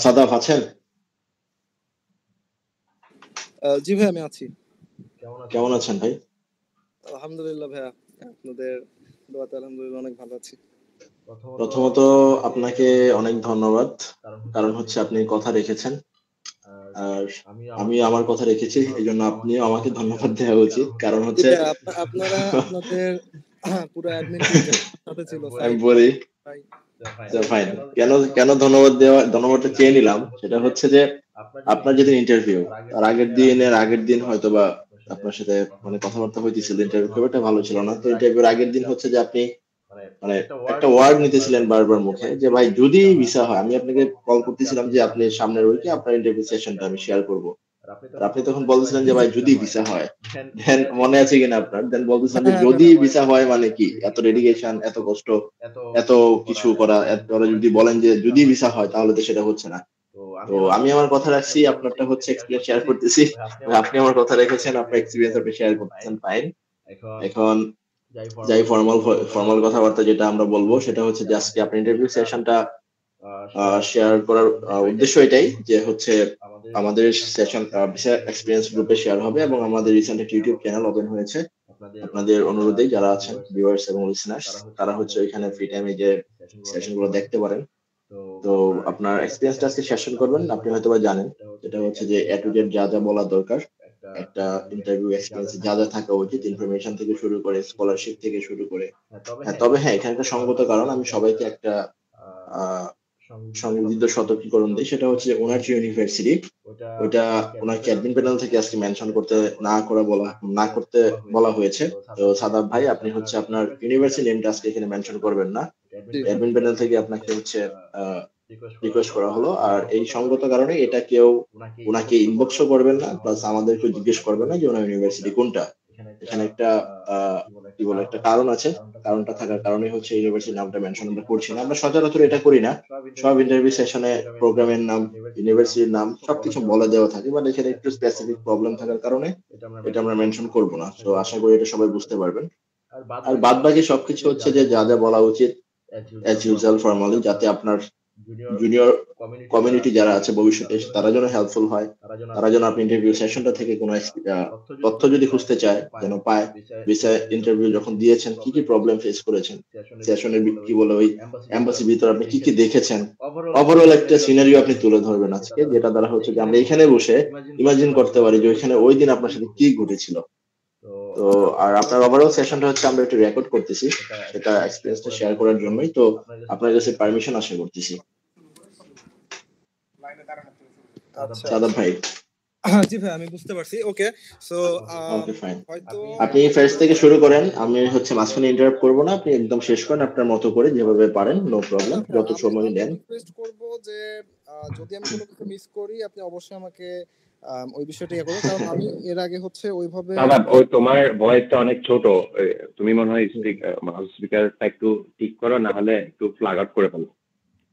সাদাফ আছেন? জি ভাই, আমি আছি। কেমন আছেন ভাই? আলহামদুলিল্লাহ ভাইয়া, আপনাদের দোয়াতে আলহামদুলিল্লাহ অনেক ভালো আছি। প্রথমত আপনাকে অনেক ধন্যবাদ, কারণ হচ্ছে আপনি কথা রেখেছেন। আর আমি আমার কথা রেখেছি, এই জন্য আপনিও আমাকে ধন্যবাদ দেওয়া উচিত, কারণ জি হচ্ছে ভাইয়া, আপনারা আপনাদের পুরো অ্যাডমিন টিম সাথে ছিল, আমি সাইদ বলি ভাই। ফাইন। কেন কেন ধন্যবাদটা চেয়ে নিলাম, সেটা হচ্ছে যে আপনার যেদিন ইন্টারভিউ, তার আগের দিন হয়তো বা আপনার সাথে মানে কথাবার্তা হইতেছিল, ইন্টারভিউ খুব একটা ভালো ছিল না। তো ইন্টারভিউর আগের দিন হচ্ছে যে আপনি মানে একটা ওয়ার্ড নিতেছিলেন বারবার মুখে, যে ভাই যদি ভিসা হয়, আমি আপনাকে কল করতেছিলাম যে আপনি সামনের উইকে আপনার ইন্টারভিউ সেশনটা আমি শেয়ার করব, আর আপনি তখন বলতেছিলেন যে ভাই যদি ভিসা হয়, দেন মনে আছে কিনা আপনার, দেন বলতেছিলেন যে হ্যাঁ যদি ভাইয়া, ভিসা হয় মানে কি, এত ডেডিকেশন, এত কষ্ট, এত কিছু করা, ওরা যদি বলেন যে যদি ভিসা হয় তাহলে তো সেটা হচ্ছে না। তো আমি আমার কথা রাখছি, আপনারটা হচ্ছে এক্সপিরিয়েন্স শেয়ার করতেছি। আপনি আমার কথা রেখেছেন, আপনার এক্সপিরিয়েন্স আপনি শেয়ার করতেছেন, ফাইন। এখন যাই ফর্মাল কথাবার্তা যেটা আমরা বলবো, সেটা হচ্ছে যে আজকে আপনার ইন্টারভিউ সেশনটা শেয়ার করার উদ্দেশ্য এটাই যে হচ্ছে আমাদের সেশন ভিসা এক্সপিরিয়েন্স গ্রুপে শেয়ার হবে, এবং আমাদের রিসেন্ট একটা ইউটিউব চ্যানেল ওপেন হয়েছে। আপনাদের অনুরোধেই যারা আছেন ভিউয়ার্স এবং লিসনার্স, তারা হচ্ছে ওইখানে ফ্রি টাইমে যে সেশন গুলো দেখতে পারেন। তো আপনার এক্সপিরিয়েন্সটা আজকে সেশন করবেন, আপনি হয়তো বা জানেন যেটা হচ্ছে যে এ টু জেড যা যা বলা দরকার একটা ইন্টারভিউ এক্সপিরিয়েন্সে, যা যা থাকা উচিত, ইনফরমেশন থেকে শুরু করে স্কলারশিপ থেকে শুরু করে। হ্যাঁ, তবে হ্যাঁ, এখানে একটা সঙ্গত কারণ আমি সবাইকে একটা আহ সংযোজিত সতর্কীকরণ দিই, সেটা হচ্ছে যে ওনার যে ইউনিভার্সিটি, ওইটা ওনাকে অ্যাডমিন প্যানেল থেকে আজকে মেনশন করতে না করতে বলা হয়েছে। তো সাদাব ভাই, আপনি হচ্ছে আপনার ইউনিভার্সিটি নেমটা আজকে এখানে মেনশন করবেন না, জি অ্যাডমিন প্যানেল থেকে আপনাকে হচ্ছে রিকোয়েস্ট করা হলো। আর এই সঙ্গত কারণে এটা কেউ ওনাকে ইনবক্সও করবেন না, প্লাস আমাদেরকে জিজ্ঞেস করবেন না যে ওনার ইউনিভার্সিটি কোনটা। এখানে একটা কি বলে একটা কারণ আছে, কারণটা থাকার কারণে হচ্ছে ইউনিভার্সিটির নামটা মেনশন আমরা করছি না। আমরা সচরাচর এটা করি না, সব ইন্টারভিউ সেশনে প্রোগ্রামের নাম, ইউনিভার্সিটির নাম সবকিছু বলে দেওয়া থাকে, বাট এখানে একটু স্পেসিফিক প্রবলেম থাকার কারণে এটা আমরা মেনশন করব না। তো আশা করি এটা সবাই বুঝতে পারবেন। আর বাদ বাকি সবকিছু হচ্ছে যে যা যা বলা উচিত অ্যাজ ইউজুয়াল ফর্মালি, যাতে আপনার জুনিয়র কমিউনিটি যারা আছে ভবিষ্যতে, তারা যেন হেল্পফুল হয়, তারা যেন আপনি ইন্টারভিউ সেশনটা থেকে কোনো তথ্য যদি খুঁজতে চায় যেন পায়। ভিসা ইন্টারভিউ যখন দিয়েছেন কি কি প্রবলেম ফেস করেছেন, সেশনের কি বলে ওই এম্বাসির ভিতরে আপনি কি কি দেখেছেন, ওভারঅল একটা সিনারিও আপনি তুলে ধরবেন আজকে, যেটা দ্বারা হচ্ছে যে আমরা এখানে বসে ইমাজিন করতে পারি যে ওইখানে ওই দিন আপনার সাথে কি ঘটেছিল। তো আর আপনার ওভারঅল সেশনটা হচ্ছে আমরা একটু রেকর্ড করতেছি, সেটা এক্সপিরিয়েন্সটা শেয়ার করার জন্যই। তো আপনার কাছে পারমিশন আশা করতেছি আচ্ছা সাদাব ভাই। জি ভাই, আমি বুঝতে পারছি। ওকে, সো ওকে ফাইন, হয়তো আপনি ফার্স্ট থেকে শুরু করেন, আমি হচ্ছে মাঝখানে ইন্টারাপ্ট করবো না, আপনি একদম শেষ করেন আপনার মতো করে যেভাবে পারেন, নো প্রবলেম, আচ্ছা, যত আমি সময় আমি নেন। রিকোয়েস্ট করব যে যদি আমি কোনো কিছু মিস করি, আপনি অবশ্যই আমাকে ওই বিষয়টা ইয়ে করবেন, কারণ আমি এর আগে হচ্ছে ওইভাবে দাদা, ওই তোমার ভয়েসটা অনেক ছোট। তুমি মনে হয় স্পিকারটা একটু ঠিক করো, না হলে একটু ফ্ল্যাগ আউট করে ফেলো।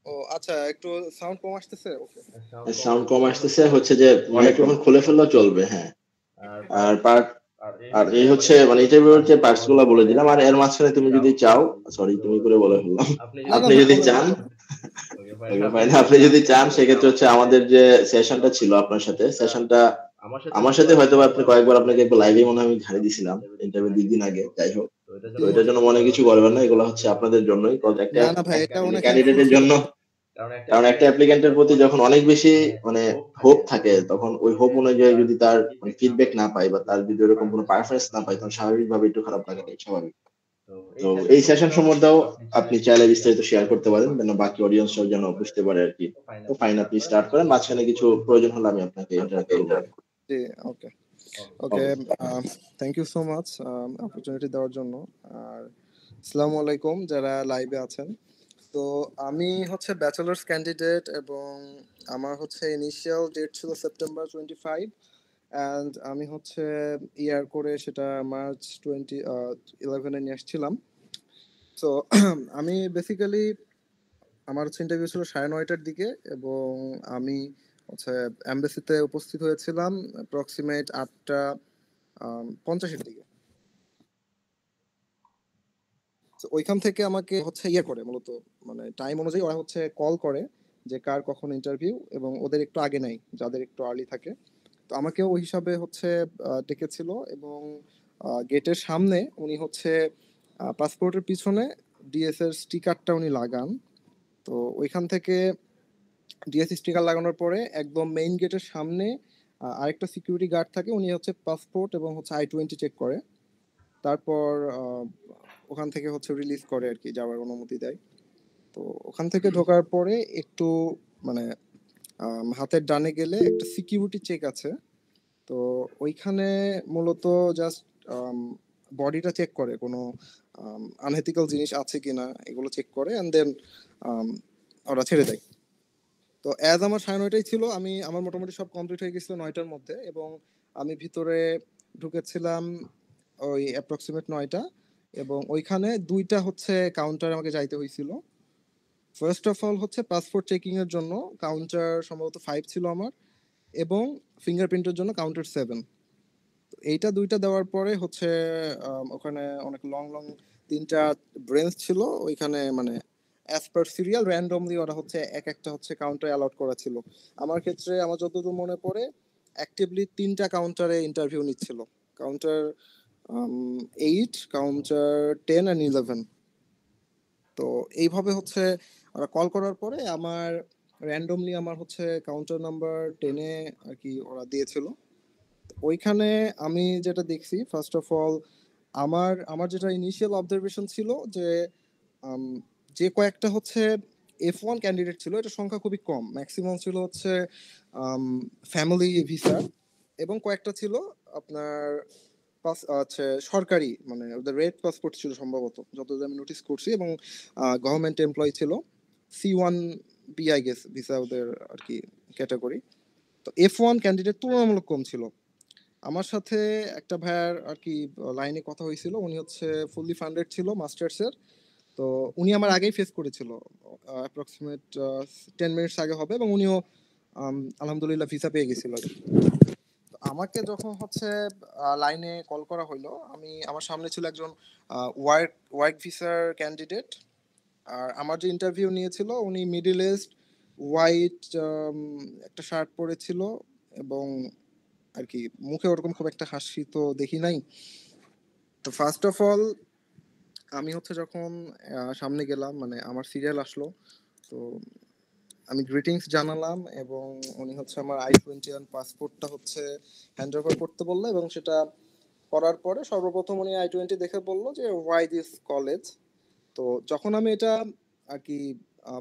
ও আচ্ছা, একটু সাউন্ড কম আসতেছে। ওকে, সাউন্ড কম আসতেছে, হচ্ছে যে অনেক কম। মাইক্রোফোন খুলে ফেললেও চলবে, হ্যাঁ। আর পার্ট আর এই হচ্ছে মানে ইন্টারভিউর যে পার্টস গুলো বলে দিলাম, আর এর মাঝখানে তুমি যদি চাও, সরি তুমি করে বলে ফেললাম, না না আপনি ভাই, যদি বলেন চান, বলেন। ওকে ফাইন, আপনি যদি চান সেক্ষেত্রে হচ্ছে আমাদের যে সেশনটা ছিল আপনার সাথে, সেশনটা আমার সাথে হয়তো বা আপনি কয়েকবার, আপনাকে একবার লাইভে মনে হয় আমি ঝাড়ি দিছিলাম ইন্টারভিউ 2 দিন আগে, যাই হোক। তো জি এটার জন্য মনে কিছু করবেন না, এগুলো হচ্ছে আপনাদের জন্যই, একটা না না ভাই, এটা অনেক হেল্পফুল ক্যান্ডিডেটের ছিল। জন্য। কারণ একটা অ্যাপ্লিকেন্টের প্রতি যখন অনেক বেশি মানে হোপ থাকে, তখন ওই হোপ অনুযায়ী যদি তার মানে ফিডব্যাক না পাই, বা তার যদি ওরকম কোনো পারফরমেন্স না পাই, তখন স্বাভাবিকভাবে একটু খারাপ লাগাটাই স্বাভাবিক। তো এই সেশন সম্বন্ধেও আপনি চাইলে বিস্তারিত শেয়ার করতে পারেন, যেন বাকি অডিয়েন্সরাও যেন বুঝতে পারে আর কি। তো ফাইন, আপনি স্টার্ট করেন, মাঝখানে কিছু প্রয়োজন হলে আমি আপনাকে ইন্টারাপ্ট করবো। জি, okay okay, okay, thank you so much opportunity দেওয়ার জন্য। আর আসসালামু আলাইকুম যারা লাইভে আছেন। তো আমি হচ্ছে ব্যাচেলার্স ক্যান্ডিডেট, এবং আমার হচ্ছে ইনিশিয়াল ডেট ছিল সেপ্টেম্বর 25, অ্যান্ড আমি হচ্ছে ইয়ার করে সেটা মার্চ 2011 নিয়ে আসছিলাম। তো আমি বেসিক্যালি আমার হচ্ছে ইন্টারভিউ ছিল 9:30টার দিকে, এবং আমি হচ্ছে এমবাসিতে উপস্থিত হয়েছিলাম অ্যাপ্রক্সিমেট 8:50-এর দিকে। তো ওইখান থেকে আমাকে হচ্ছে ইয়ে করে, মূলত মানে টাইম অনুযায়ী ওরা হচ্ছে কল করে যে কার কখন ইন্টারভিউ, এবং ওদের একটু আগে নেয় যাদের একটু আর্লি থাকে। তো আমাকেও ওই হিসাবে হচ্ছে ডেকেছিল, এবং গেটের সামনে উনি হচ্ছে পাসপোর্টের পিছনে ডিএস এর স্টিকারটা উনি লাগান। তো ওইখান থেকে ডিএস স্টিকার লাগানোর পরে একদম মেইন গেটের সামনে আরেকটা সিকিউরিটি গার্ড থাকে, উনি হচ্ছে পাসপোর্ট এবং হচ্ছে I-20 চেক করে, তারপর ওখান থেকে হচ্ছে রিলিজ করে আর কি, যাওয়ার অনুমতি দেয়। তো ওখান থেকে ঢোকার পরে একটু মানে হাতের ডানে গেলে একটা সিকিউরিটি চেক আছে। তো ওইখানে মূলত জাস্ট বডিটা চেক করে, কোনো আনএথিক্যাল জিনিস আছে কিনা এগুলো চেক করে, অ্যান্ড দেন ওরা ছেড়ে দেয়। তো অ্যাজ আমার 9:30 ছিল, আমার মোটামুটি সব কমপ্লিট হয়ে গেছিল 9টার মধ্যে, এবং আমি ভিতরে ঢুকেছিলাম ওই অ্যাপ্রক্সিমেট 9টা, এবং ওইখানে 2টা হচ্ছে কাউন্টার আমাকে যাইতে হয়েছিল। ফার্স্ট অফ অল হচ্ছে পাসপোর্ট চেকিং এর জন্য কাউন্টার সম্ভবত 5 ছিল আমার, এবং ফিঙ্গারপ্রিন্টের জন্য কাউন্টার 7। এইটা 2টা দেওয়ার পরে হচ্ছে ওখানে অনেক লং লং 3টা ব্রেঞ্চ ছিল ওইখানে, মানে অ্যাজ পার সিরিয়াল র্যান্ডমলি ওরা হচ্ছে এক একটা হচ্ছে কাউন্টারে অ্যালট করা ছিল। আমার ক্ষেত্রে আমার যতদূর মনে পড়ে অ্যাক্টিভলি 3টা কাউন্টারে ইন্টারভিউ নিচ্ছিল, কাউন্টার 8, কাউন্টার 10 অ্যান্ড 11। তো এইভাবে হচ্ছে ওরা কল করার পরে আমার র্যান্ডমলি আমার হচ্ছে কাউন্টার নাম্বার 10-এ আর কি ওরা দিয়েছিল। ওইখানে আমি যেটা দেখছি, ফার্স্ট অফ অল আমার আমার যেটা ইনিশিয়াল অবজারভেশন ছিল যে যে কয়েকটা হচ্ছে F1 ক্যান্ডিডেট ছিল, এটা সংখ্যা খুবই কম, ম্যাক্সিমাম ছিল হচ্ছে ফ্যামিলি ভিসা, এবং কয়েকটা ছিল আপনার হচ্ছে সরকারি, মানে ওদের রেড পাসপোর্ট ছিল সম্ভবত, যতদূর আমি নোটিস করছি, এবং গভর্নমেন্ট এমপ্লয়ি ছিল, C1 B I guess visa ওদের আর কি ক্যাটাগরি। তো F1 ক্যান্ডিডেট তুলনামূলক কম ছিল। আমার সাথে একটা ভাইয়ার আর কি লাইনে কথা হয়েছিল, উনি হচ্ছে ফুললি ফান্ডেড ছিল মাস্টার্সের। তো উনি আমার আগেই ফেস করেছিল, অ্যাপ্রক্সিমেট 10 মিনিটস আগে হবে, এবং উনিও আলহামদুলিল্লাহ ভিসা পেয়ে গেছিল। তো আমাকে যখন হচ্ছে লাইনে কল করা হইলো, আমার সামনে ছিল একজন ওয়ার্ক ভিসার ক্যান্ডিডেট, আর আমার যে ইন্টারভিউ নিয়েছিল উনি মিডল এজড, হোয়াইট একটা শার্ট পরেছিল, এবং আর কি মুখে ওরকম খুব একটা হাসি তো দেখি নাই। তো ফার্স্ট অফ অল আমি হচ্ছে যখন সামনে গেলাম, মানে আমার সিরিয়াল আসলো, তো আমি গ্রিটিংস জানালাম, এবং উনি হচ্ছে আমার I-21 পাসপোর্টটা হচ্ছে হ্যান্ড ওভার করতে বললো, এবং সেটা করার পরে সর্বপ্রথম উনি I-20 দেখে বললো যে হোয়াই দিস কলেজ। তো যখন আমি এটা আর কি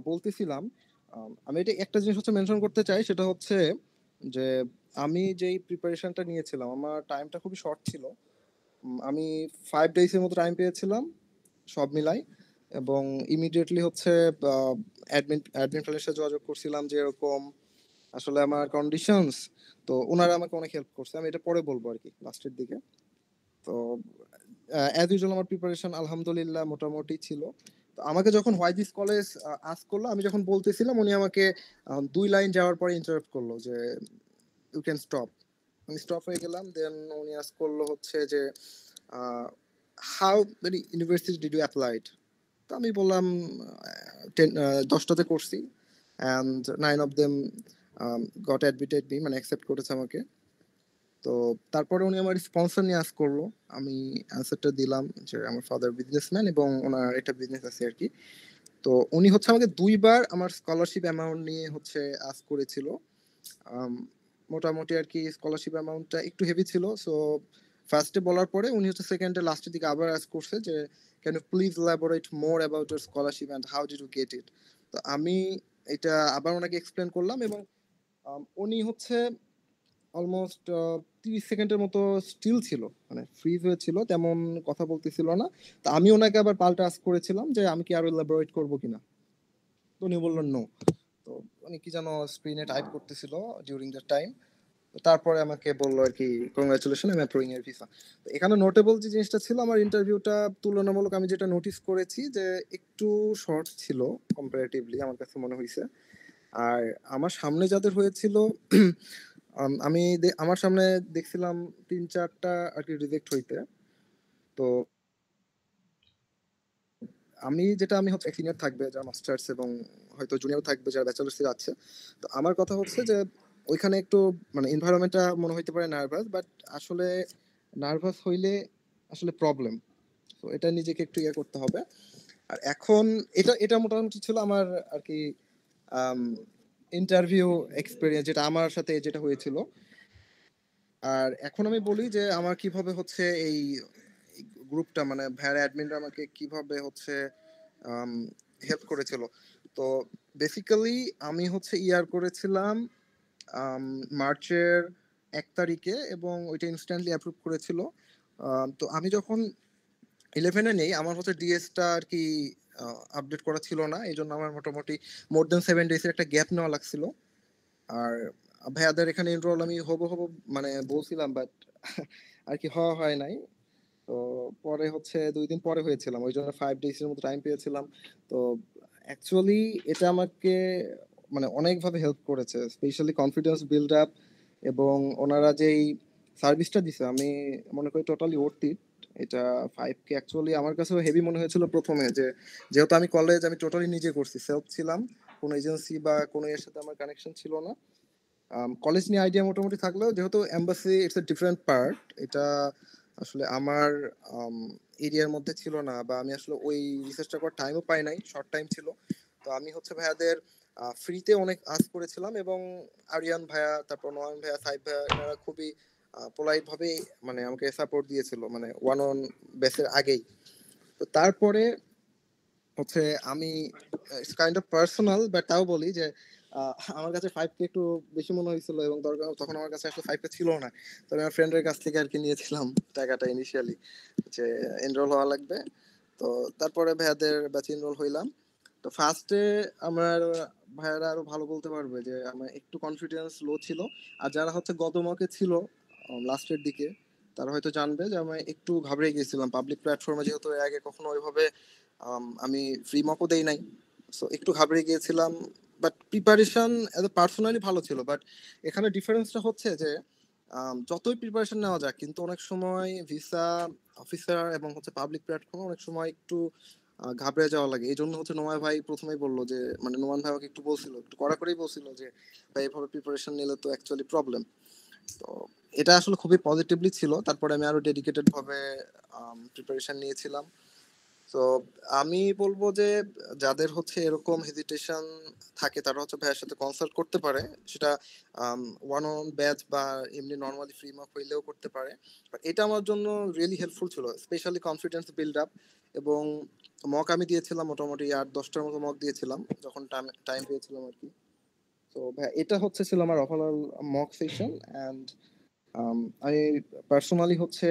বলতেছিলাম, আমি এটা একটা জিনিস হচ্ছে মেনশন করতে চাই, সেটা হচ্ছে যে আমি যেই প্রিপারেশনটা নিয়েছিলাম আমার টাইমটা খুবই শর্ট ছিল। আমি 5 ডেজের মতো টাইম পেয়েছিলাম সব মিলাই, এবং ইমিডিয়েটলি হচ্ছে অ্যাডমিন ফাইলের সাথে যোগাযোগ করছিলাম যে এরকম আসলে আমার কন্ডিশনস। তো ওনারা আমাকে অনেক হেল্প করছে, আমি এটা পরে বলবো আর কি লাস্টের দিকে। তো অ্যাজ ইউজুয়াল আমার প্রিপারেশন আলহামদুলিল্লাহ মোটামুটি ছিল। তো আমাকে যখন হোয়াই দিস কলেজ আস্ক করলো, আমি যখন বলতেছিলাম উনি আমাকে 2 লাইন যাওয়ার পরে ইন্টারাপ্ট করলো যে ইউ ক্যান স্টপ। আমি স্টপ হয়ে গেলাম, দেন উনি আস্ক করলো হচ্ছে যে how many university did you applied. তো আমি বললাম 10টাতে করছি, and 9 of them got admitted me, মানে অ্যাকসেপ্ট করেছে আমাকে। তো তারপরে উনি আমার স্পন্সর নিয়ে আস্ক করলো, আমি অ্যান্সারটা দিলাম যে আমার ফাদার বিজনেসম্যান এবং ওনার একটা বিজনেস আছে আর কি। তো উনি হচ্ছে আমাকে 2বার আমার স্কলারশিপ অ্যামাউন্ট নিয়ে হচ্ছে আস্ক করেছিল। মোটামুটি আর কি স্কলারশিপ অ্যামাউন্টটা একটু হেভি ছিল। সো ফার্স্টে বলার পরে উনি হচ্ছে সেকেন্ডে লাস্টের দিকে আবার আস্ক করছে যে can you please elaborate more about your scholarship and how did you get it. তো আমি এটা আবার ওনাকে এক্সপ্লেন করলাম, এবং উনি হচ্ছে অলমোস্ট 30 সেকেন্ডের মতো স্টিল ছিল, মানে ফ্রিজ হয়েছিল, তেমন কথা বলতেছিল না। তো আমি ওনাকে আবার পাল্টা আস্ক করেছিলাম যে আমি কি আরো এলাবোরেট করবো কিনা। তো উনি বললেন নো। তো উনি কি যেন স্ক্রিনে টাইপ করতেছিল ডিউরিং দ্য টাইম। তারপরে আমাকে বললো আর কি কংগ্রাচুলেশন, আমি অ্যাপ্রুভিং এর ভিসা। তো এখানে নোটেবল যে জিনিসটা ছিল, আমার ইন্টারভিউটা তুলনামূলক আমি যেটা নোটিস করেছি যে একটু শর্ট ছিল কম্পারেটিভলি, আমার কাছে মনে হয়েছে। আর আমার সামনে যাদের হয়েছিল আমার সামনে দেখছিলাম 3-4টা আর কি রিজেক্ট হইতে। তো আমি হচ্ছে সিনিয়র থাকবে যারা মাস্টার্স এবং হয়তো জুনিয়র থাকবে যারা ব্যাচেলার্সে যাচ্ছে। তো আমার কথা হচ্ছে যে ওইখানে একটু মানে এনভায়রনমেন্টটা মনে হইতে পারে নার্ভাস, বাট আসলে নার্ভাস হইলে আসলে প্রবলেম। তো এটা নিজেকে একটু ইয়ে করতে হবে। আর এখন এটা এটা মোটামুটি ছিল আমার আর কি ইন্টারভিউ এক্সপিরিয়েন্স, যেটা আমার সাথে যেটা হয়েছিল। আর এখন আমি বলি যে আমার কিভাবে হচ্ছে এই গ্রুপটা মানে ভাইয়ার অ্যাডমিনরা আমাকে কিভাবে হচ্ছে হেল্প করেছিল। তো বেসিক্যালি আমি হচ্ছে করেছিলাম মার্চের 1 তারিখে এবং ওইটা ইনস্ট্যান্টলি অ্যাপ্রুভ করেছিল। তো আমি যখন 11-এ নেই, আমার হচ্ছে ডিএসটা আর কি আপডেট করা ছিল না, এই জন্য আমার মোটামুটি মোর দেন 7 ডেজের একটা গ্যাপ নেওয়া লাগছিল। আর ভাইয়াদের এখানে এনরোল আমি হবো হবো মানে বলছিলাম, বাট আর কি হওয়া হয় নাই। তো পরে হচ্ছে 2 দিন পরে হয়েছিলাম, ওই জন্য 5 ডেজের মতো টাইম পেয়েছিলাম। তো অ্যাকচুয়ালি এটা আমাকে মানে অনেকভাবে হেল্প করেছে, স্পেশালি কনফিডেন্স বিল্ড আপ, এবং ওনারা যেই সার্ভিসটা দিছে আমি মনে করি টোটালি ওর্থ ইট। এটা 5K অ্যাকচুয়ালি আমার কাছেও হেভি মনে হয়েছিল প্রথমে, যেহেতু আমি কলেজ আমি টোটালি নিজে করছি, সেলফ ছিলাম, কোনো এজেন্সি বা কোনো এর সাথে আমার কানেকশন ছিল না। কলেজ নিয়ে আইডিয়া মোটামুটি থাকলেও যেহেতু embassy it's a different part, এটা আসলে আমার এরিয়ার মধ্যে ছিল না, বা আমি আসলে ওই রিসার্চটা করার টাইমও পাই নাই, শর্ট টাইম ছিল। তো আমি হচ্ছে ভাইয়াদের ফ্রিতে অনেক আস্ক করেছিলাম, এবং আরিয়ান ভাইয়া, তারপর নয়ন ভাইয়া, সাইব ভাইয়া, এনারা খুবই পোলাইট ভাবে মানে আমাকে সাপোর্ট দিয়েছিল, মানে ওয়ান অন বেসের আগেই। তো তারপরে হচ্ছে আমি it's kind of personal, but তাও বলি যে আমার কাছে 5K একটু বেশি মনে হয়েছিল, এবং দরকার তখন আমার কাছে আসলে 5K ছিল না। তো আমি আমার ফ্রেন্ডের কাছ থেকে আর কি নিয়েছিলাম টাকাটা ইনিশিয়ালি, যে এনরোল হওয়া লাগবে। তো তারপরে ভাইয়াদের ব্যাচে এনরোল হইলাম। তো ফার্স্টে আমার ভাইয়ারা আরো ভালো বলতে পারবে যে আমার একটু কনফিডেন্স লো ছিল। আর যারা হচ্ছে গত মকে ছিল লাস্টের দিকে, তারা হয়তো জানবে যে আমি একটু ঘাবড়ে গিয়েছিলাম পাবলিক প্ল্যাটফর্মে, যেহেতু এর আগে কখনো ওইভাবে আমি ফ্রি মকও দেই নাই। সো একটু ঘাবড়ে গিয়েছিলাম, বাট প্রিপারেশন এত পার্সোনালি ভালো ছিল। বাট এখানে ডিফারেন্সটা হচ্ছে যে যতই প্রিপারেশন নেওয়া যাক, কিন্তু অনেক সময় ভিসা অফিসার এবং হচ্ছে পাবলিক প্ল্যাটফর্মে অনেক সময় একটু ঘাবড়ে যাওয়া লাগে। এই জন্য হচ্ছে নোমান ভাই প্রথমেই বললো যে, মানে নোমান ভাই আমাকে একটু বলছিল, একটু কড়াকড়ি বলছিল যে ভাই এভাবে প্রিপারেশন নিলে তো অ্যাকচুয়ালি প্রবলেম। তো এটা আসলে খুবই পজিটিভলি ছিল। তারপরে আমি আরো ডেডিকেটেড ভাবে প্রিপারেশন নিয়েছিলাম। তো আমি বলবো যে যাদের হচ্ছে এরকম হেজিটেশন থাকে, তারা হচ্ছে ভাইয়ের সাথে কনসাল্ট করতে পারে, সেটা ওয়ান অন ব্যাচ বা এমনি নর্মালি ফ্রি মক হইলেও করতে পারে। এটা আমার জন্য রিয়েলি হেল্পফুল ছিল, স্পেশালি কনফিডেন্স বিল্ড আপ। এবং মক আমি দিয়েছিলাম মোটামুটি 8-10টার মতো মক দিয়েছিলাম যখন টাইম পেয়েছিলাম আর কি। তো ভাই এটা হচ্ছে ছিল আমার ওভারঅল মক সেশন। অ্যান্ড আমি পার্সোনালি হচ্ছে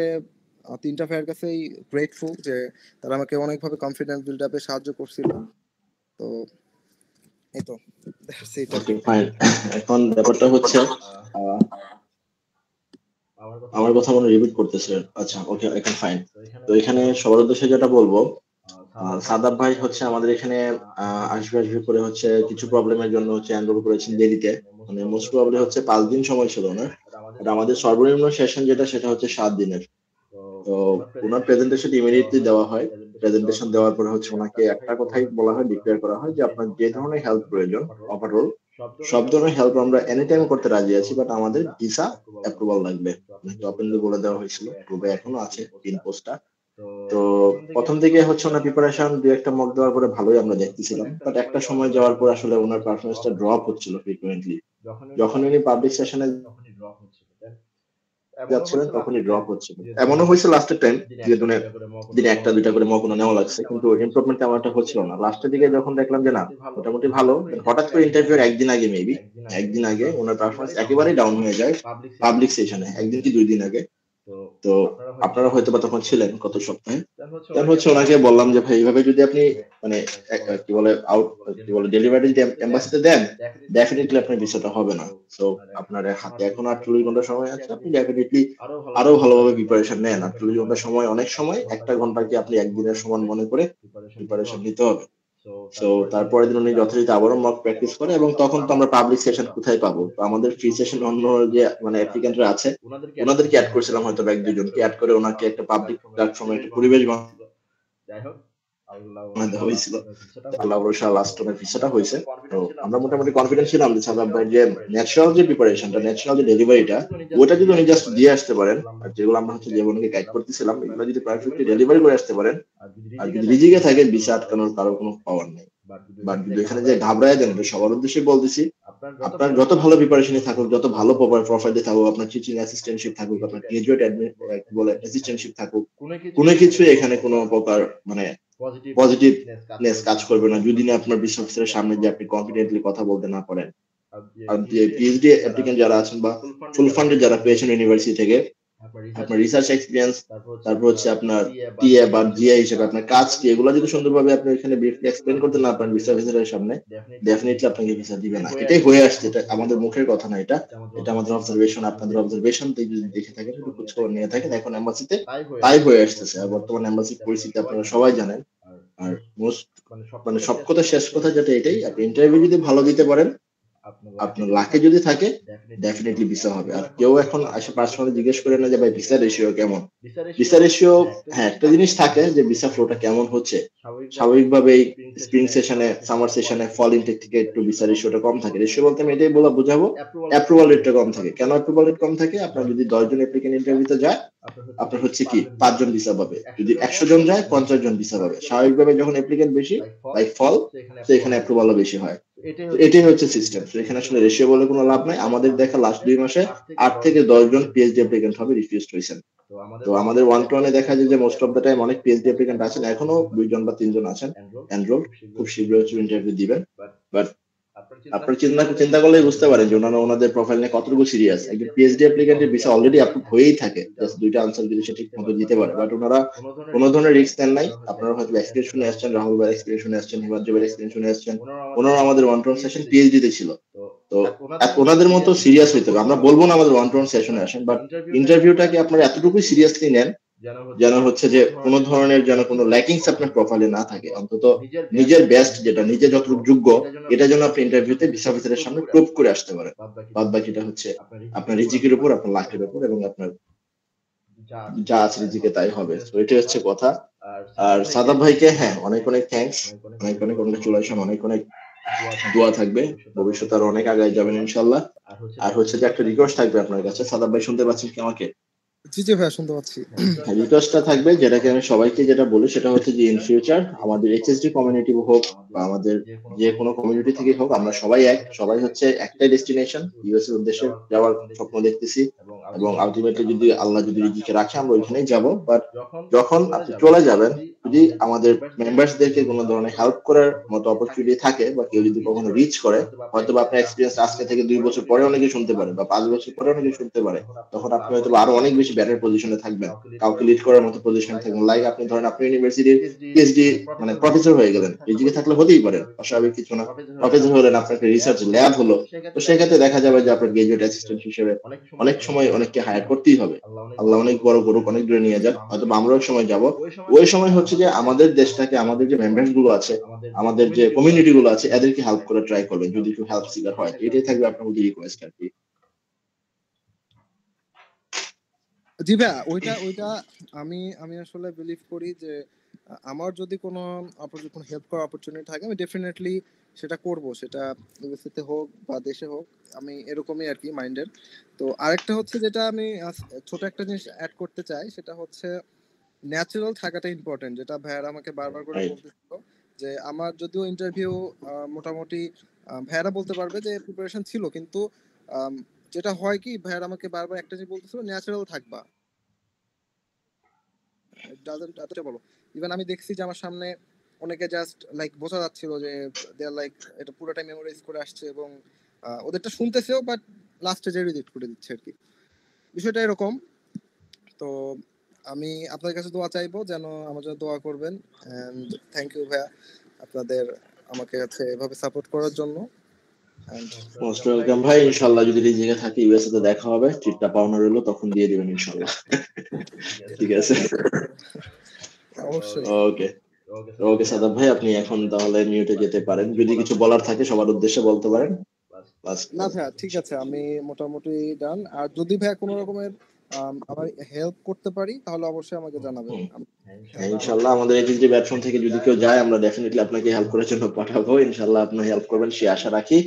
3টা ভাইয়ের কাছেই গ্রেটফুল যে তারা আমাকে অনেকভাবে কনফিডেন্স বিল্ড আপে সাহায্য করছিল। তো এই তো that's it আর কি। Okay fine. এখন ব্যাপারটা হচ্ছে আহ, আমার কথা মনে রিপিট করতেছে। আচ্ছা ওকে, এখন ফাইন। তো এখানে সবার উদ্দেশ্যে যেটা বলবো, সাদাব ভাই হচ্ছে আমাদের এখানে আসবে আসবে করে হচ্ছে কিছু প্রবলেমের জন্য হচ্ছে এনরোল করেছেন দেরিতে। মানে মোস্ট প্রবাবলি হচ্ছে 5 দিন সময় ছিল না। আর আমাদের সর্বনিম্ন সেশন যেটা সেটা হচ্ছে 7 দিনের। তো ওনার প্রেজেন্টেশন ইমিডিয়েটলি দেওয়া হয়। প্রেজেন্টেশন দেওয়ার পরে হচ্ছে ওনাকে একটা কথাই বলা হয়, ডিক্লেয়ার করা হয় যে আপনার যে ধরনের হেল্প প্রয়োজন ওভারঅল সব ধরনের হেল্প আমরা এনি টাইম করতে রাজি আছি, বাট আমাদের ভিসা অ্যাপ্রুভাল লাগবে। তো ওপেনলি বলে দেওয়া হয়েছিল, গ্রুপে এখনো আছে পিন পোস্টটা। তো প্রথম দিকে হচ্ছে ওনার প্রিপারেশন 2-1টা মক দেওয়ার পরে ভালোই আমরা দেখতেছিলাম, বাট একটা সময় যাওয়ার পর আসলে ওনার পারফরমেন্সটা ড্রপ হচ্ছিল ফ্রিকুয়েন্টলি। যখন উনি পাবলিক সেশনে যাচ্ছিলেন তখনই ড্রপ হচ্ছিল। এমনও হয়েছে লাস্টের টাইম যে দিনে 1টা 2টা করে মক নেওয়া লাগছে, কিন্তু ইমপ্রুভমেন্ট তেমন একটা হচ্ছিল না। লাস্টের দিকে যখন দেখলাম যে না মোটামুটি ভালো, হঠাৎ করে ইন্টারভিউর একদিন আগে মেবি একদিন আগে ওনার পারফরমেন্স একেবারেই ডাউন হয়ে যায় পাবলিক সেশনে, 1 দিন কি 2 দিন আগে। তো আপনারা হয়তো বা তখন ছিলেন গত সপ্তাহে। তার হচ্ছে ওনাকে বললাম যে ভাই এইভাবে যদি আপনি মানে কি বলে ডেলিভারি এম্বাসিতে দেন, ডেফিনেটলি আপনার বিষয়টা হবে না। তো আপনার হাতে এখন 48 ঘন্টা সময় আছে, আপনি ডেফিনেটলি আরো ভালোভাবে প্রিপারেশন নেন। 48 ঘন্টা সময় অনেক সময়, 1টা ঘন্টাকে আপনি একদিনের সমান মনে করে প্রিপারেশন নিতে হবে। তো তারপরের দিন উনি যথারীতি আবারও মক প্র্যাকটিস করে, এবং তখন তো আমরা পাবলিক সেশন কোথায় পাবো? তো আমাদের ফ্রি সেশন অন্য যে মানে অ্যাপ্লিকেন্টরা আছে ওনাদেরকে অ্যাড করেছিলাম, হয়তো 1-2 জনকে অ্যাড করে ওনাকে একটা পাবলিক প্ল্যাটফর্মে একটা পরিবেশ দেওয়া হয়েছিল। আল্লাহ ভরসা লাস্ট ওনার ভিসাটা হয়েছে। তো আমরা মোটামুটি কনফিডেন্ট ছিলাম যে সাদাব ভাই যে ন্যাচারাল যে প্রিপারেশনটা, ন্যাচারাল যে ডেলিভারিটা, ওটা যদি উনি জাস্ট দিয়ে আসতে পারেন, আর যেগুলো আমরা হচ্ছে যে উনিকে গাইড করতেছিলাম, এগুলো যদি পারফেক্টলি ডেলিভারি করে আসতে পারেন, আর যদি রিজিকে থাকে ভিসা আটকানোর কারো কোনো পাওয়ার নেই। বাট যদি এখানে যে ঘাবড়ায় দেন, এটা সবার উদ্দেশ্যে বলতেছি, আপনার যত ভালো প্রিপারেশনে থাকুক, যত ভালো প্রোফাইলে থাকুক, আপনার টিচিং অ্যাসিস্ট্যান্টশিপ থাকুক, আপনার গ্রাজুয়েট বলে অ্যাসিস্ট্যান্টশিপ থাকুক, কোনো কিছুই এখানে কোনো প্রকার মানে পজিটিভনেস কাজ করবে না যদি না আপনার বিশ্ব অফিসারের সামনে যে আপনি কনফিডেন্টলি কথা বলতে না পারেন। আর যে পিএইচডি অ্যাপ্লিকেন্ট যারা আছেন বা ফুল ফান্ডে যারা পেয়েছেন ইউনিভার্সিটি থেকে, আপনার রিসার্চ এক্সপিরিয়েন্স, তারপর হচ্ছে আপনার টিএ বা জিআই হিসেবে আপনার কাজ কি, এগুলো যদি সুন্দরভাবে আপনি এখানে ব্রিফলি এক্সপ্লেন করতে না পারেন ভিসা অফিসারের সামনে, ডেফিনেটলি আপনাকে ভিসা দিবে না। এটাই হয়ে আসছে, এটা আমাদের মুখের কথা না, এটা আমাদের অবজারভেশন। আপনাদের অবজারভেশন যদি দেখে থাকেন, একটু খোঁজ খবর নিয়ে থাকেন, এখন এম্বাসিতে তাই হয়ে আসতেছে। আর বর্তমান এম্বাসির পরিস্থিতি আপনারা সবাই জানেন। আর মোস্ট মানে সব কথা শেষ কথা যেটা এটাই, আপনি ইন্টারভিউ যদি ভালো দিতে পারেন, আপনার লাকে যদি থাকে, ডেফিনেটলি ভিসা হবে। আর কেউ এখন আসে পার্সোনালি জিজ্ঞেস করে না যে ভাই ভিসা রেশিও কেমন। ভিসা রেশিও, হ্যাঁ একটা জিনিস থাকে যে ভিসা ফ্লোটা কেমন হচ্ছে, স্বাভাবিকভাবেই স্প্রিং সেশনে, সামার সেশনে, ফল ইনটেক থেকে একটু ভিসা রেশিওটা কম থাকে। রেশিও বলতে আমি এটাই বোঝাবো, অ্যাপ্রুভাল রেটটা কম থাকে। কেন অ্যাপ্রুভাল রেট কম থাকে? আপনার যদি 10 জন অ্যাপ্লিকেন্ট ইন্টারভিউতে যায়, আপনার হচ্ছে কি 5 জন ভিসা পাবে। যদি 100 জন যায়, 50 জন ভিসা পাবে। স্বাভাবিকভাবে যখন অ্যাপ্লিকেন্ট বেশি, লাইক ফল, তো এখানে অ্যাপ্রুভালও বেশি হয়। তো এটাই হচ্ছে সিস্টেম। তো এখানে আসলে রেশিও বলে কোনো লাভ নাই। আমাদের দেখা লাস্ট 2 মাসে 8 থেকে 10 জন পিএইচডি অ্যাপ্লিকেন্ট হবে রিফিউজড হয়েছেন। তো আমাদের 1-to-1 দেখা যায় যে মোস্ট অফ দ্য টাইম অনেক পিএইচডি অ্যাপ্লিকেন্ট আছেন, এখনো 2 জন বা 3 জন আছেন এনরোল, খুব শীঘ্রই হচ্ছে ইন্টারভিউ দিবেন। বাট আপনার চিন্তা করলেই বুঝতে পারেন যে ওনাদের প্রোফাইল নিয়ে কতটুকু সিরিয়াস। একজন পিএইচডি অ্যাপ্লিকেন্টের ভিসা অলরেডি অ্যাপ্রুভ হয়েই থাকে, জাস্ট 2টা আনসার যদি সে ঠিক মতো দিতে পারে। বাট ওনারা কোনো ধরনের রিস্ক নেন নাই। আপনারা হয়তো এক্সপিরিয়েন্স শুনে আসছেন, রাহুল ভাইয়ের এক্সপিরিয়েন্স শুনে আসছেন, হিমাদ্রি ভাইয়ের এক্সপিরিয়েন্স শুনে আসছেন। ওনারা আমাদের 1-to-1 সেশন পিএইচডি তে ছিল। তো ওনাদের মতো সিরিয়াস হইতে হবে। আমরা বলবো না আমাদের 1-to-1 সেশনে আসেন, বাট ইন্টারভিউটাকে আপনারা এতটুকুই সিরিয়াসলি নেন যেন হচ্ছে যে কোনো ধরনের যেন কোনো ল্যাকিংস আপনার প্রোফাইলে না থাকে। অন্তত নিজের বেস্ট, যেটা নিজে যতটুকু যোগ্য, এটা যেন আপনি ইন্টারভিউতে ভিসা অফিসারের সামনে প্রুভ করে আসতে পারেন। বাদ বাকিটা হচ্ছে আপনার রিজিকের উপর, আপনার লাকের উপর, এবং আপনার যা আছে রিজিকে তাই হবে। তো এটাই হচ্ছে কথা। আর সাদাব ভাইকে হ্যাঁ অনেক অনেক থ্যাঙ্কস, অনেক অনেক কংগ্রেচুলেশন, অনেক অনেক দোয়া থাকবে, ভবিষ্যতে আর অনেক আগায় যাবেন ইনশাল্লাহ। আর হচ্ছে যে একটা রিকোয়েস্ট থাকবে আপনার কাছে, সাদাব ভাই শুনতে পাচ্ছেন কি আমাকে? জি জি ভাই, শুনতে পাচ্ছি। রিকোয়েস্টটা থাকবে, যেটাকে আমি সবাইকে যেটা বলি সেটা হচ্ছে যে ইন ফিউচার আমাদের এইচএসডি কমিউনিটি হোক বা আমাদের যে কোনো কমিউনিটি থেকে হোক, আমরা সবাই সবাই হচ্ছে একটাই ডেস্টিনেশন, ইউএস এর উদ্দেশ্যে যাওয়ার স্বপ্ন দেখতেছি। এবং আলটিমেটলি যদি আল্লাহ যদি রিজিকে রাখে, আমরা ওইখানেই যাব। বাট যখন আপনি চলে যাবেন, যদি আমাদের মেম্বার্সদেরকে কোনো ধরনের হেল্প করার মতো অপরচুনিটি থাকে, বা কেউ যদি কখনো রিচ করে, হয়তো বা আপনার এক্সপিরিয়েন্স আজকে থেকে 2 বছর পরে অনেকে শুনতে পারে, বা 5 বছর পরে অনেকে শুনতে পারে, তখন আপনি হয়তো আরো অনেক বেশি বেটার পজিশনে থাকবেন, কাউকে লিড করার মতো পজিশনে থাকবেন। লাইক আপনি ধরেন আপনি ইউনিভার্সিটির পিএইচডি মানে প্রফেসর হয়ে গেলেন, পিএইচডি থাকলে হতেই পারেন, অস্বাভাবিক কিছু না। প্রফেসর হলেন, আপনার একটা রিসার্চ ল্যাব হলো, তো সেক্ষেত্রে দেখা যাবে যে আপনার গ্রাজুয়েট অ্যাসিস্ট্যান্ট হিসেবে অনেক সময় অনেককে হায়ার করতেই হবে। আল্লাহ অনেক বড় করুক, অনেক দূরে নিয়ে যাক, হয়তো আমরাও এক সময় যাব। ওই সময় হচ্ছে যে আমাদের দেশটাকে, আমাদের যে মেম্বার্স গুলো আছে, আমাদের যে কমিউনিটি গুলো আছে, এদেরকে হেল্প করে ট্রাই করবেন যদি একটু হেল্প সিকার হয়। এটাই থাকবে আপনার প্রতি রিকোয়েস্ট আর কি। জি ভাইয়া, ওইটা আমি আমি আসলে বিলিভ করি যে আমার যদি কোনো হেল্প করার অপরচুনিটি থাকে, আমি ডেফিনেটলি সেটা করব, সেটা ইউএসএতে হোক বা দেশে হোক। আমি এরকমই আর কি মাইন্ডের। তো আরেকটা হচ্ছে যেটা আমি ছোট একটা জিনিস অ্যাড করতে চাই, সেটা হচ্ছে ন্যাচারাল থাকাটা ইম্পর্টেন্ট, যেটা ভাইয়ারা আমাকে বারবার করে বলতেছিল। যে আমার যদিও ইন্টারভিউ মোটামুটি ভাইয়ারা বলতে পারবে যে প্রিপারেশন ছিল, কিন্তু যেটা হয় কি, ভাইয়ারা আমাকে বারবার একটা জিনিস বলতেছিল, ন্যাচারাল থাকবা। বলো, ইভেন আমি দেখছি যে আমার সামনে অনেকে জাস্ট লাইক বোঝা যাচ্ছিল যে দে আর লাইক এটা পুরোটাই মেমোরাইজ করে আসছে, এবং ওদেরটা শুনতেছেও, বাট লাস্টে যে রিজেক্ট করে দিচ্ছে আর কি, বিষয়টা এরকম। তো আমি আপনার কাছে দোয়া চাইবো, যেন আমার জন্য দোয়া করবেন। এন্ড থ্যাংক ইউ ভাইয়া, আপনাদের আমাকে হচ্ছে এভাবে সাপোর্ট করার জন্য। মোস্ট ওয়েলকাম ভাই, ইনশাআল্লাহ যদি রিজিকে থাকে ইউএসএ তে দেখা হবে, ট্রিপটা পাওনা রইলো, তখন দিয়ে দিবেন ইনশাআল্লাহ। ঠিক আছে, অবশ্যই। ওকে ওকে সাদাব ভাই, আপনি এখন তাহলে মিউটে যেতে পারেন। যদি কিছু বলার থাকে সবার উদ্দেশ্যে বলতে পারেন। না ভাইয়া, ঠিক আছে, আমি মোটামুটি ডান। আর যদি ভাইয়া কোনো রকমের আমার হেল্প করতে পারি তাহলে অবশ্যই আমাকে জানাবেন। হ্যাঁ, ইনশাল্লাহ আমাদের এজেন্সি প্ল্যাটফর্ম থেকে যদি কেউ যায় আমরা ডেফিনেটলি আপনাকে হেল্প করার জন্য পাঠাবো। ইনশাল্লাহ আপনি হেল্প করবেন সে আশা রাখি।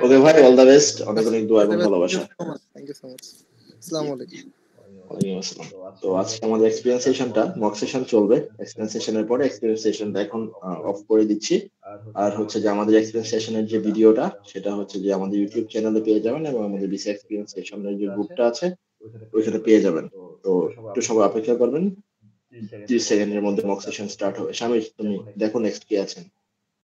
ওকে ভাই, অল দ্য বেস্ট, অনেক অনেক দোয়া এবং ভালোবাসা। Thank you so much. আসসালামু আলাইকুম। ওয়ালাইকুম আসসালাম। তো আজকে আমাদের এক্সপিরিয়েন্স সেশনটা মক সেশন চলবে। এক্সপিরিয়েন্স সেশনের পরে এক্সপিরিয়েন্স সেশনটা এখন অফ করে দিচ্ছি। আর হচ্ছে যে আমাদের এক্সপিরিয়েন্স সেশনের যে ভিডিওটা সেটা হচ্ছে যে আমাদের ইউটিউব চ্যানেলে পেয়ে যাবেন এবং আমাদের বিসি এক্সপিরিয়েন্স সেশনের যে গ্রুপটা আছে ওইখানে পেয়ে যাবেন। তো একটু সবাই অপেক্ষা করবেন, 30 সেকেন্ডের মধ্যে মক সেশন স্টার্ট হবে। স্বামী তুমি দেখো নেক্সট কে আছেন।